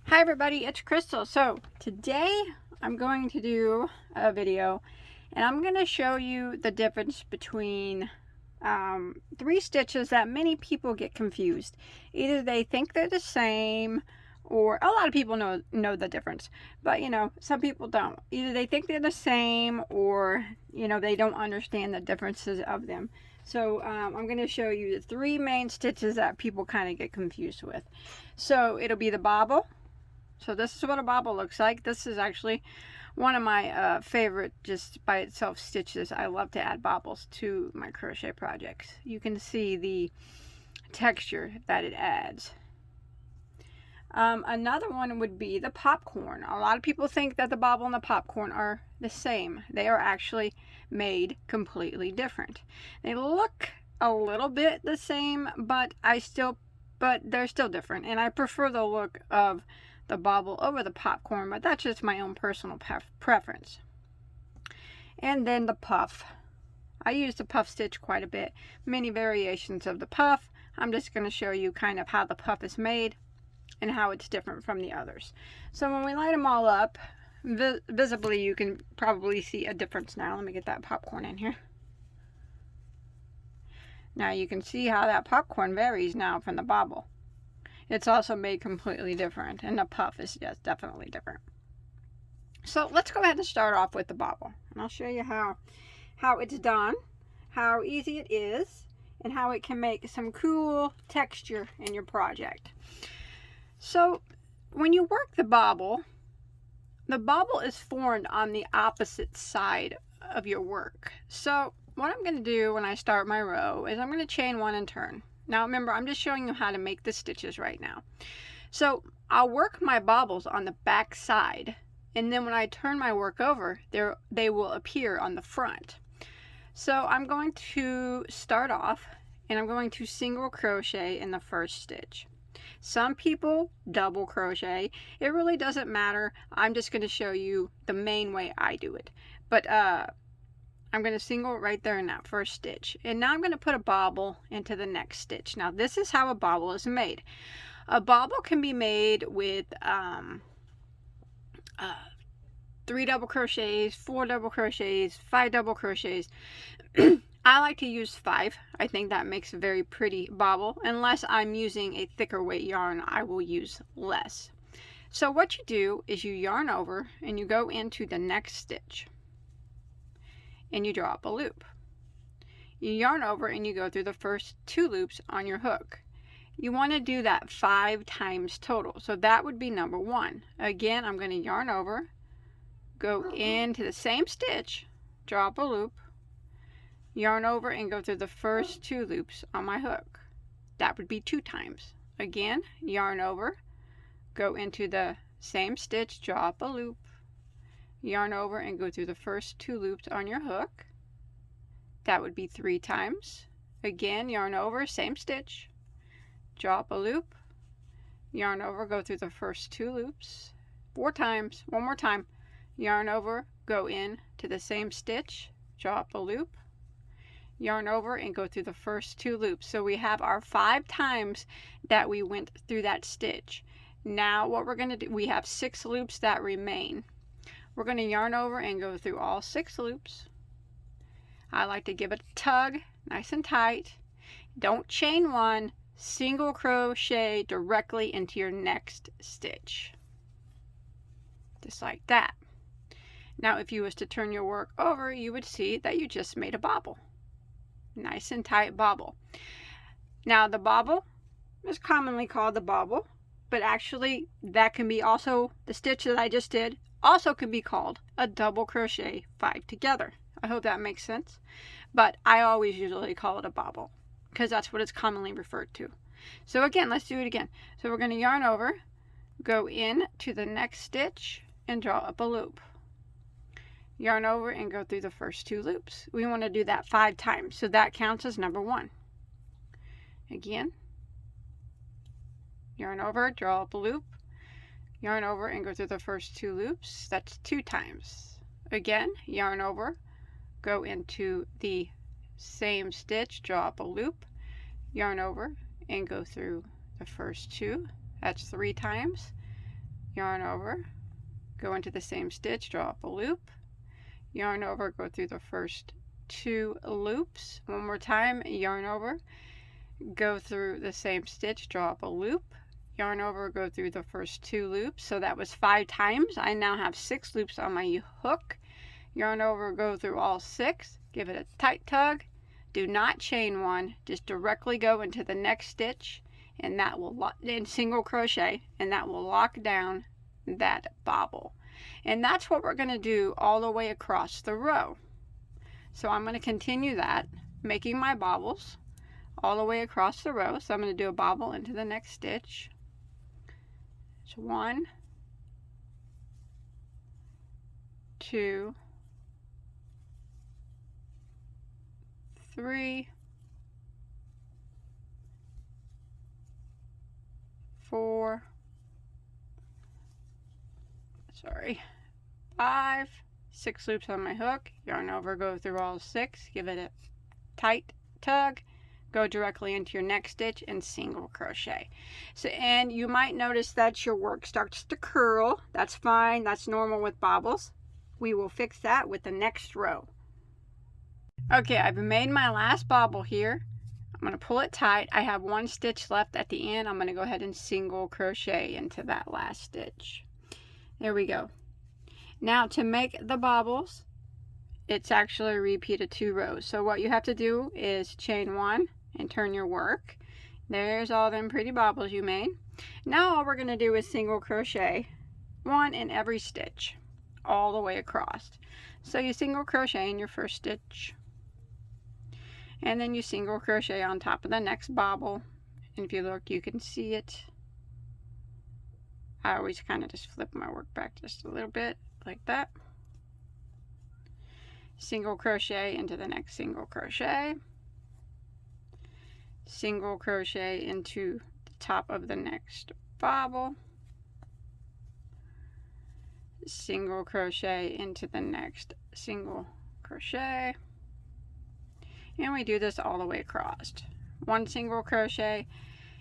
Hi everybody, it's Crystal. So today I'm going to do a video and I'm going to show you the difference between three stitches that many people get confused. Either they think they're the same, or a lot of people know the difference, but some people don't. Either they think they're the same, or they don't understand the differences of them. So I'm going to show you the three main stitches that people kind of get confused with. So it'll be the bobble. So this is what a bobble looks like. This is actually one of my favorite just by itself stitches. I love to add bobbles to my crochet projects. You can see the texture that it adds. Another one would be the popcorn. A lot of people think that the bobble and the popcorn are the same. They are actually made completely different. They look a little bit the same, but they're still different. And I prefer the look of the bobble over the popcorn, but that's just my own personal preference. And then the puff. I use the puff stitch quite a bit. Many variations of the puff. I'm just going to show you kind of how the puff is made and how it's different from the others. So when we light them all up, visibly you can probably see a difference now. Let me get that popcorn in here. Now you can see how that popcorn varies now from the bobble. It's also made completely different, and the puff is just definitely different. So let's go ahead and start off with the bobble, and I'll show you how it's done, how easy it is, and how it can make some cool texture in your project. So when you work the bobble is formed on the opposite side of your work. So what I'm going to do when I start my row is I'm going to chain one and turn. Now remember, I'm just showing you how to make the stitches right now. So I'll work my bobbles on the back side, and then when I turn my work over, they will appear on the front. So I'm going to start off and I'm going to single crochet in the first stitch. Some people double crochet. It really doesn't matter. I'm just going to show you the main way I do it. But I'm going to single right there in that first stitch, and now I'm going to put a bobble into the next stitch. Now this is how a bobble is made. A bobble can be made with 3 double crochets, 4 double crochets, 5 double crochets. I like to use 5. I think that makes a very pretty bobble. Unless I'm using a thicker weight yarn, I will use less. So what you do is you yarn over and you go into the next stitch and you draw up a loop. You yarn over and you go through the first 2 loops on your hook. You want to do that 5 times total. So that would be number 1. Again, I'm going to yarn over, go into the same stitch, draw up a loop, yarn over and go through the first 2 loops on my hook. That would be 2 times. Again, yarn over, go into the same stitch, draw up a loop, yarn over and go through the first 2 loops on your hook. That would be 3 times. Again, yarn over, same stitch, draw up a loop, yarn over, go through the first 2 loops. 4 times. One more time. Yarn over, go in to the same stitch, draw up a loop, yarn over and go through the first 2 loops. So we have our 5 times that we went through that stitch. Now what we're going to do, we have 6 loops that remain. We're going to yarn over and go through all 6 loops. I like to give it a tug, nice and tight. Don't chain one, single crochet directly into your next stitch. Just like that. Now if you was to turn your work over, you would see that you just made a bobble. Nice and tight bobble. Now the bobble is commonly called the bobble, but actually that can be also, the stitch that I just did also can be called a double crochet 5 together. I hope that makes sense. But I always usually call it a bobble because that's what it's commonly referred to. So again, let's do it again. So we're going to yarn over, go in to the next stitch and draw up a loop. Yarn over and go through the first 2 loops. We want to do that 5 times, so that counts as number 1. Again, yarn over, draw up a loop, yarn over and go through the first 2 loops. That's 2 times. Again, yarn over, go into the same stitch, draw up a loop, yarn over and go through the first 2. That's 3 times. yarn over, go into the same stitch, draw up a loop, yarn over, go through the first 2 loops. One more time, yarn over, go through the same stitch, draw up a loop, yarn over, go through the first 2 loops. So that was 5 times. I now have 6 loops on my hook. Yarn over, go through all 6, give it a tight tug. Do not chain 1, just directly go into the next stitch, and that will lock in single crochet, and that will lock down that bobble. And that's what we're going to do all the way across the row. So I'm going to continue that, making my bobbles all the way across the row. So I'm going to do a bobble into the next stitch. So 1, 2, 3, 4, 5, 6 loops on my hook, yarn over, go through all 6, give it a tight tug, go directly into your next stitch and single crochet. So, and you might notice that your work starts to curl. That's fine, that's normal with bobbles. We will fix that with the next row. Okay, I've made my last bobble here. I'm going to pull it tight. I have 1 stitch left at the end. I'm going to go ahead and single crochet into that last stitch. There we go. Now to make the bobbles, it's actually a repeat of 2 rows. So what you have to do is chain 1 and turn your work. There's all them pretty bobbles you made. Now all we're going to do is single crochet 1 in every stitch all the way across. So you single crochet in your first stitch, and then you single crochet on top of the next bobble. And if you look, you can see it. I always kind of just flip my work back just a little bit like that. Single crochet into the next single crochet, single crochet into the top of the next bobble, single crochet into the next single crochet, and we do this all the way across. 1 single crochet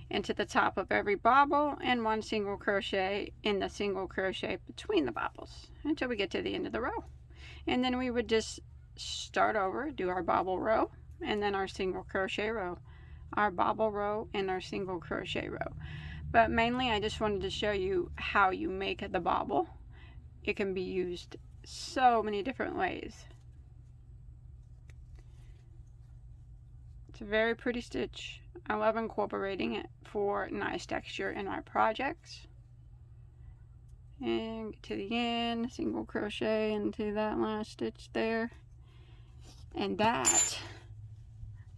into the top of every bobble, and 1 single crochet in the single crochet between the bobbles until we get to the end of the row. And then we would just start over, do our bobble row, and then our single crochet row, our bobble row, and our single crochet row. But mainly I just wanted to show you how you make the bobble. It can be used so many different ways. It's a very pretty stitch. I love incorporating it for nice texture in my projects. And get to the end, single crochet into that last stitch there. And that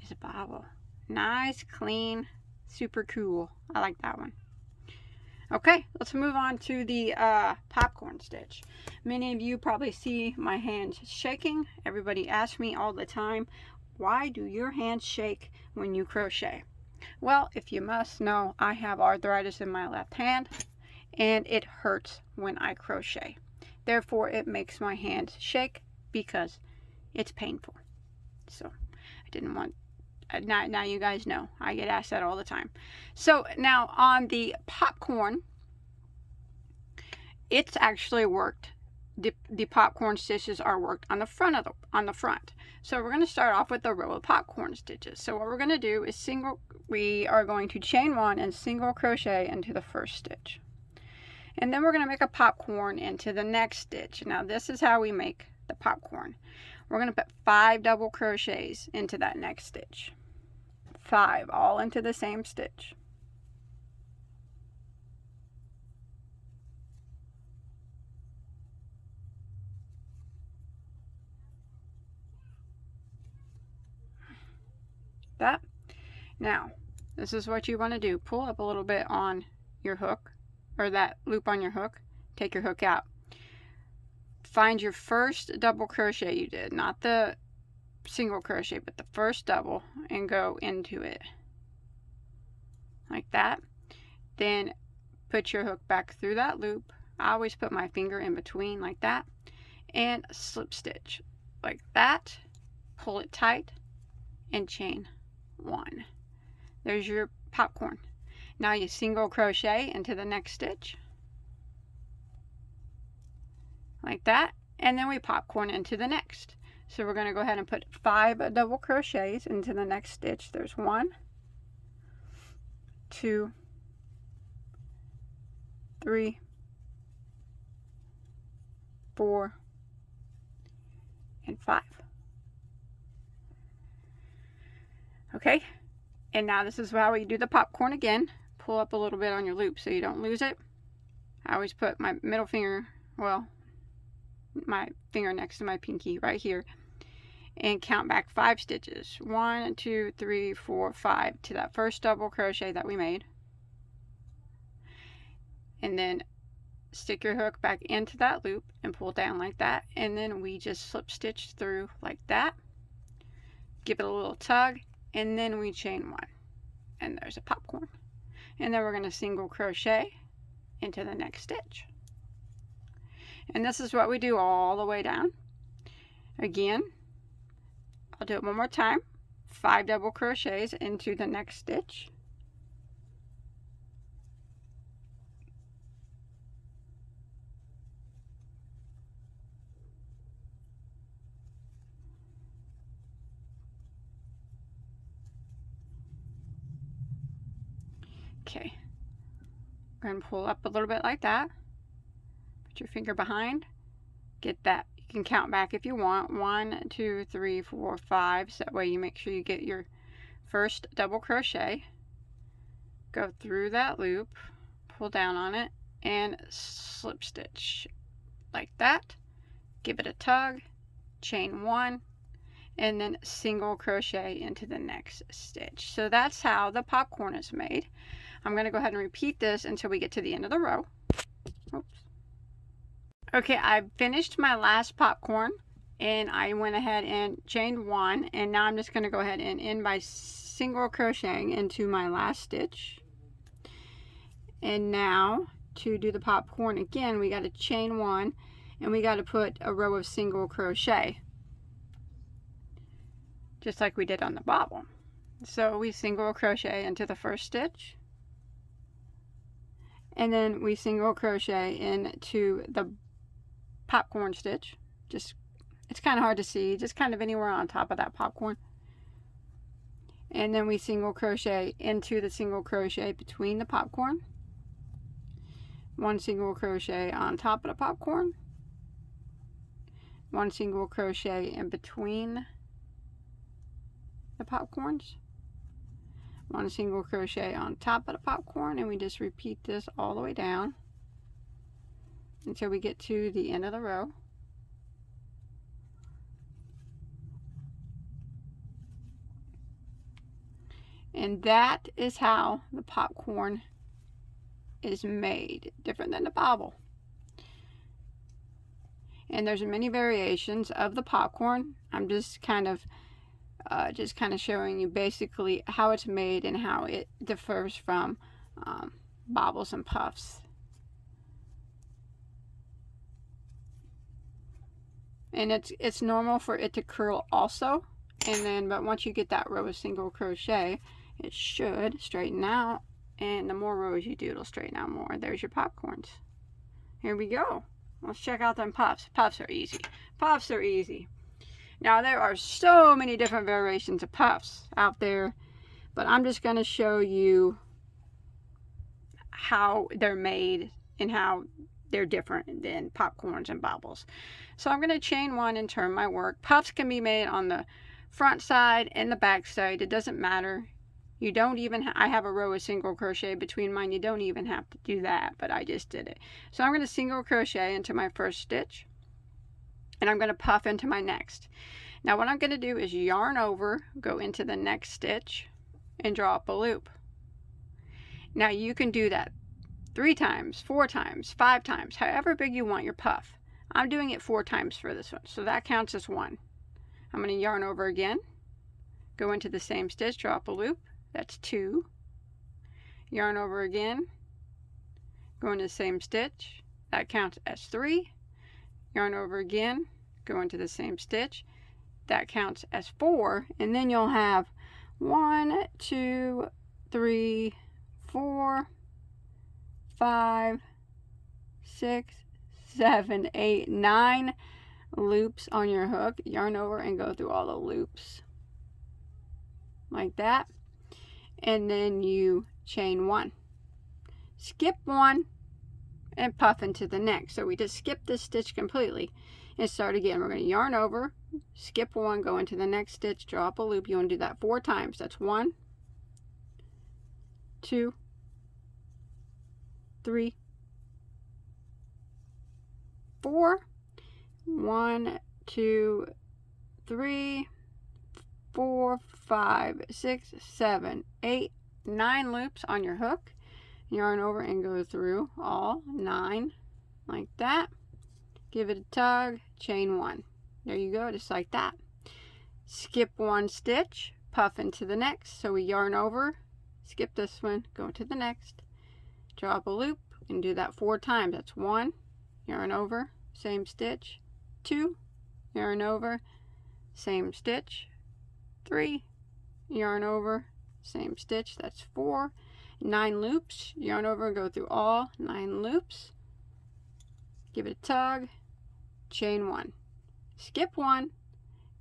is a bobble. Nice, clean, super cool. I like that one. Okay, let's move on to the popcorn stitch. Many of you probably see my hands shaking. Everybody asks me all the time, why do your hands shake when you crochet? Well, if you must know, I have arthritis in my left hand, and it hurts when I crochet. Therefore, it makes my hands shake because it's painful. So, I didn't want... Now you guys know. I get asked that all the time. So, now on the popcorn, it's actually worked. The popcorn stitches are worked on the front. So we're going to start off with a row of popcorn stitches. So what we're going to do is we are going to chain 1 and single crochet into the first stitch. And then we're going to make a popcorn into the next stitch. Now this is how we make the popcorn. We're going to put 5 double crochets into that next stitch. 5 all into the same stitch. That. Now, this is what you want to do. Pull up a little bit on your hook, or that loop on your hook. Take your hook out. Find your first double crochet you did, not the single crochet, but the first double, and go into it like that. Then put your hook back through that loop. I always put my finger in between like that, and slip stitch like that. Pull it tight and chain 1. There's your popcorn. Now you single crochet into the next stitch, like that, and then we popcorn into the next. So we're going to go ahead and put 5 double crochets into the next stitch. There's 1, 2, 3, 4, and 5. Okay, and now this is how we do the popcorn again. Pull up a little bit on your loop so you don't lose it. I always put my middle finger, well, my finger next to my pinky right here, and count back 5 stitches. 1, 2, 3, 4, 5 to that first double crochet that we made. And then stick your hook back into that loop and pull down like that, and then we just slip stitch through like that. Give it a little tug, and then we chain 1, and there's a popcorn. And then we're going to single crochet into the next stitch. And this is what we do all the way down. Again, I'll do it one more time. 5 double crochets into the next stitch. Okay, we're going to pull up a little bit like that. Put your finger behind. Get that. You can count back if you want. 1, 2, 3, 4, 5. So that way you make sure you get your first double crochet. Go through that loop, pull down on it, and slip stitch like that. Give it a tug, chain 1, and then single crochet into the next stitch. So that's how the popcorn is made. I'm going to go ahead and repeat this until we get to the end of the row. Oops. Okay, I finished my last popcorn, and I went ahead and chained 1, and now I'm just going to go ahead and end by single crocheting into my last stitch. And now to do the popcorn again, we got to chain 1, and we got to put a row of single crochet, just like we did on the bobble. So we single crochet into the first stitch, and then we single crochet into the popcorn stitch. Just, it's kind of hard to see, just kind of anywhere on top of that popcorn. And then we single crochet into the single crochet between the popcorn. 1 single crochet on top of the popcorn. 1 single crochet in between the popcorns. 1 single crochet on top of the popcorn, and we just repeat this all the way down until we get to the end of the row. And that is how the popcorn is made, different than the bobble. And there's many variations of the popcorn. I'm just kind of showing you basically how it's made and how it differs from bobbles and puffs. And it's normal for it to curl also, and then but once you get that row of single crochet, it should straighten out, and the more rows you do, it'll straighten out more. There's your popcorns. Here we go. Let's check out them puffs. Puffs are easy. Puffs are easy. Now there are so many different variations of puffs out there, but I'm just going to show you how they're made and how they're different than popcorns and bobbles. So I'm going to chain 1 and turn my work. Puffs can be made on the front side and the back side. It doesn't matter. You don't even, I have a row of single crochet between mine. You don't even have to do that, but I just did it. So I'm going to single crochet into my first stitch, and I'm going to puff into my next. Now what I'm going to do is yarn over, go into the next stitch, and draw up a loop. Now you can do that 3 times, 4 times, 5 times, however big you want your puff. I'm doing it 4 times for this one, so that counts as 1. I'm going to yarn over again, go into the same stitch, draw up a loop. That's 2. Yarn over again, go into the same stitch. That counts as 3. Yarn over again, go into the same stitch. That counts as 4. And then you'll have 1, 2, 3, 4, 5, 6, 7, 8, 9 loops on your hook. Yarn over and go through all the loops like that, and then you chain 1, skip 1, and puff into the next. So we just skip this stitch completely and start again. We're going to yarn over, skip 1, go into the next stitch, draw up a loop. You want to do that 4 times. That's 1, 2, 3, 4. 1, 2, 3, 4, 5, 6, 7, 8, 9 loops on your hook. Yarn over and go through all 9 like that. Give it a tug, chain 1. There you go, just like that. Skip 1 stitch, puff into the next. So we yarn over, skip this one, go to the next, draw up a loop, and do that 4 times. That's 1, yarn over, same stitch, 2, yarn over, same stitch, 3, yarn over, same stitch. That's 4. 9 loops, yarn over and go through all 9 loops. Give it a tug, chain 1, skip 1,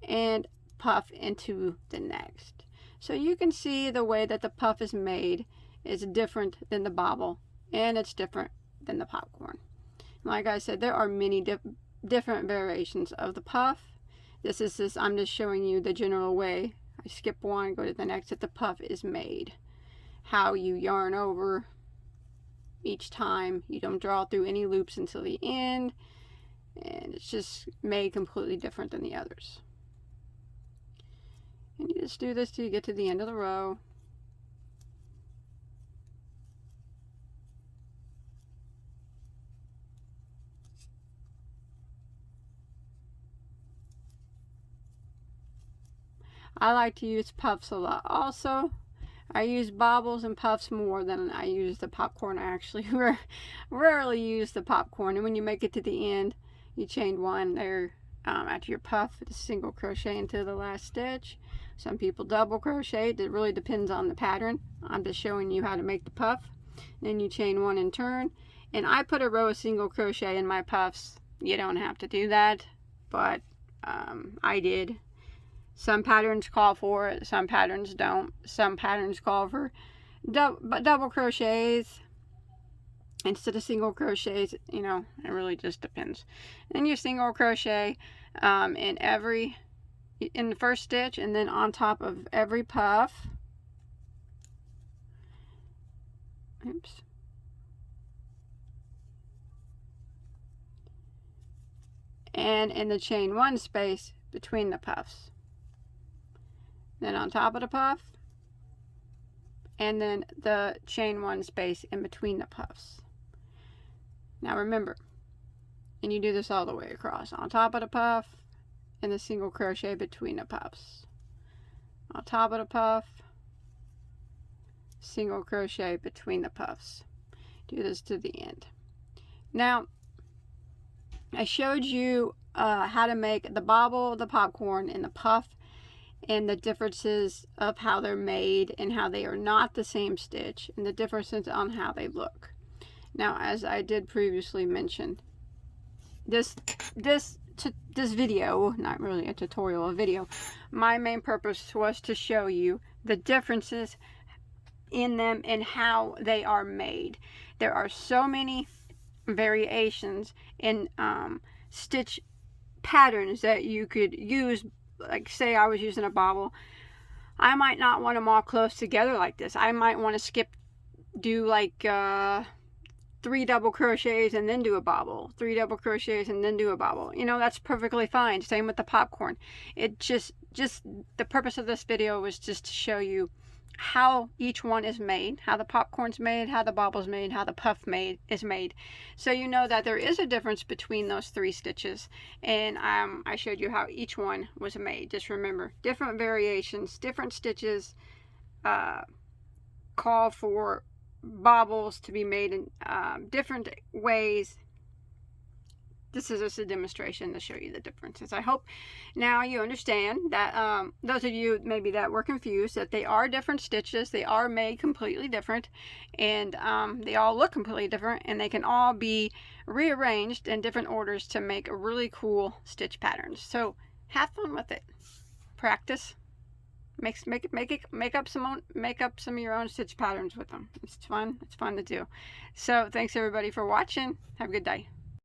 and puff into the next. So you can see the way that the puff is made is different than the bobble, and it's different than the popcorn. Like I said, there are many different variations of the puff. I'm just showing you the general way. I skip 1, go to the next, that the puff is made. How you yarn over each time. You don't draw through any loops until the end, and it's just made completely different than the others. And you just do this till you get to the end of the row. I like to use puffs a lot also. I use bobbles and puffs more than I use the popcorn. I actually rarely use the popcorn. And when you make it to the end, you chain 1 there after your puff, just single crochet into the last stitch. Some people double crochet. It really depends on the pattern. I'm just showing you how to make the puff. Then you chain 1 and turn. And I put a row of single crochet in my puffs. You don't have to do that, but I did. Some patterns call for it, some patterns don't. Some patterns call for double crochets instead of single crochets. You know, it really just depends. Then you single crochet in the first stitch, and then on top of every puff. Oops. And in the chain 1 space between the puffs. Then on top of the puff, and then the chain 1 space in between the puffs. Now remember, and you do this all the way across, on top of the puff, and the single crochet between the puffs. On top of the puff, single crochet between the puffs. Do this to the end. Now, I showed you how to make the bobble, the popcorn, and the puff, and the differences of how they're made and how they are not the same stitch, and the differences on how they look. Now, as I did previously mention, this video, not really a tutorial, a video, my main purpose was to show you the differences in them and how they are made. There are so many variations in stitch patterns that you could use. Like, say I was using a bobble, I might not want them all close together like this. I might want to do like 3 double crochets and then do a bobble, 3 double crochets and then do a bobble. You know, that's perfectly fine. Same with the popcorn. It just the purpose of this video was just to show you how each one is made, how the popcorn's made, how the bobble's made, how the puff is made. So you know that there is a difference between those 3 stitches, and I showed you how each one was made. Just remember, different variations, different stitches call for bobbles to be made in different ways, this is just a demonstration to show you the differences. I hope now you understand that those of you maybe that were confused, that they are different stitches. They are made completely different, and they all look completely different, and they can all be rearranged in different orders to make really cool stitch patterns. So have fun with it. Practice. Make up some of your own stitch patterns with them. It's fun. It's fun to do. So thanks everybody for watching. Have a good day.